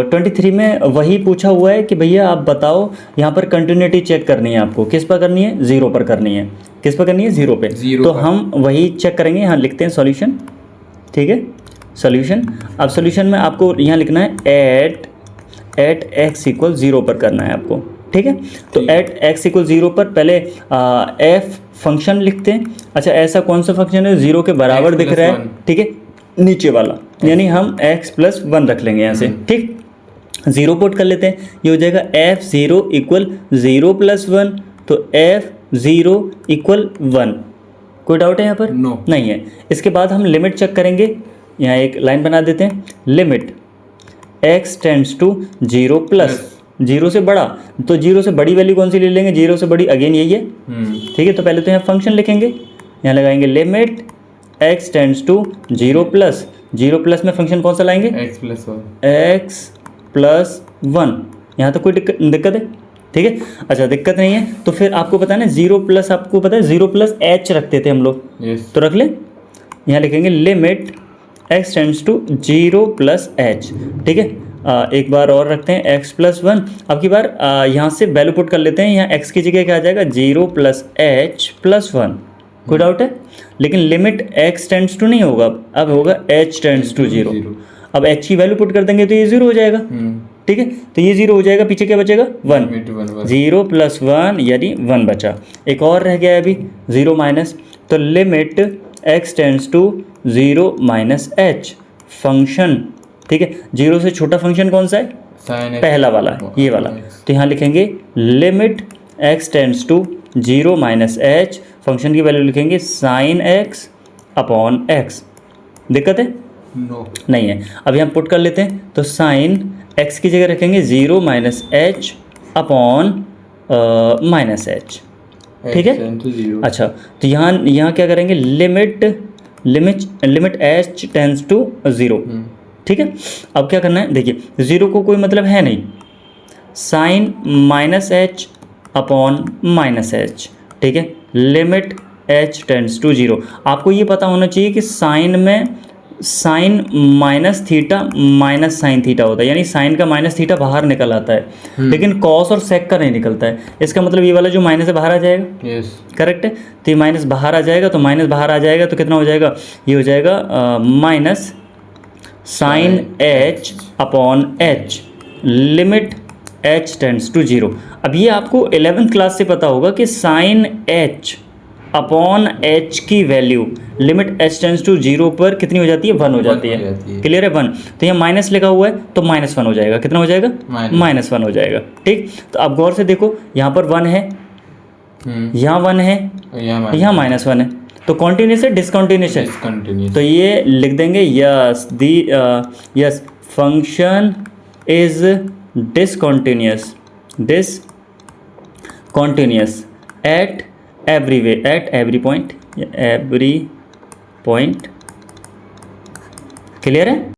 23 में वही पूछा हुआ है कि भैया आप बताओ, यहाँ पर कंटिन्यूटी चेक करनी है आपको, किस पर करनी है, ज़ीरो पर करनी है। किस पर करनी है, ज़ीरो पे। तो हम वही चेक करेंगे, यहाँ लिखते हैं सॉल्यूशन, ठीक है, सॉल्यूशन। अब सॉल्यूशन में आपको यहाँ लिखना है एट एक्स इक्वल 0 पर करना है आपको, ठीक है। तो एट एक्स इक्वल 0 पर पहले एफ फंक्शन लिखते हैं। अच्छा, ऐसा कौन सा फंक्शन है 0 के बराबर दिख रहा है, ठीक है, नीचे वाला, यानी हम x+1 रख लेंगे यहाँ से, ठीक। 0 पुट कर लेते हैं, ये हो जाएगा f0 इक्वल 0+1, तो f0 इक्वल 1। कोई डाउट है यहाँ पर? No. नहीं है। इसके बाद हम लिमिट चेक करेंगे, यहाँ एक लाइन बना देते हैं, limit x tends to 0 plus 0 से बड़ा, तो 0 से बड़ी वैल्यू कौन सी ले लेंगे, 0 से बड़ी अगेन यही है, ठीक है। तो पहले तो यहाँ फंक्शन लिखेंगे, यहाँ लगाएंगे limit x tends to 0 plus 0 plus में फंक्शन कौन सा लाएंगे, x+1। यहाँ तो कोई दिक्कत है, ठीक है। अच्छा, दिक्कत नहीं है तो फिर आपको पता है ना 0 प्लस, आपको पता है 0 प्लस h रखते थे हम लोग, तो रख लें। यहाँ लिखेंगे limit x tends to 0 plus h, ठीक है। एक बार और रखते हैं x+1। अब की बार यहाँ से वैल्यू पुट कर लेते हैं, यहाँ x की जगह क्या आ जाएगा, 0 प्लस h+1। कोई डाउट है? लेकिन लिमिट x टेंड्स टू नहीं होगा, अब होगा h टेंड्स टू 0। अब h की वैल्यू पुट कर देंगे तो ये 0 हो जाएगा, ठीक है। तो ये 0 हो जाएगा, पीछे क्या बचेगा, 1। 0 + 1 यानी 1 बचा। एक और रह गया है अभी 0 माइनस, तो limit x tends to 0 minus h function, ठीक है। 0 से छोटा फंक्शन कौन सा है, पहला वाला, ये वाला। तो यहाँ लिखेंगे limit x tends to 0 minus h, function की वैल्यू लिखेंगे sin x अपॉन x। दिक्कत है? नो, नहीं है। अब यहाँ पुट कर लेते हैं, तो sin x की जगह रखेंगे 0 minus h upon minus h, ठीक है। अच्छा, तो यहाँ क्या करेंगे, लिमिट h टेंड्स टू 0, ठीक है। अब क्या करना है, देखिए 0 को कोई मतलब है नहीं, sin minus h upon minus h, ठीक है। Limit h tends to 0। आपको ये पता होना चाहिए कि साइन में sine minus theta minus sine theta होता है, यानी साइन का माइनस थीटा बाहर निकल आता है, लेकिन कॉस और सेक का नहीं निकलता है। इसका मतलब ये वाला जो माइनस है बाहर आ जाएगा, करेक्ट है। तो ये माइनस बाहर आ जाएगा, तो माइनस बाहर आ जाएगा तो कितना हो जाएगा, ये हो जाएगा minus sine h upon h, limit h tends to 0। अब ये आपको 11th क्लास से पता होगा कि साइन h अपॉन h की value limit h tends to 0 पर कितनी हो जाती है, 1 हो जाती है। क्लियर है, 1। तो यहाँ माइनस लिखा हुआ है तो -1 हो जाएगा, कितना हो जाएगा, -1 हो जाएगा, ठीक। तो अब गौर से देखो, यहाँ पर 1 है, यहाँ 1 है, यहाँ -1 है, तो कॉन्टिन्यूस है डिसकॉन्टिन्यूस है, तो ये लिख देंगे yes function is discontinuous at every point. Clear है?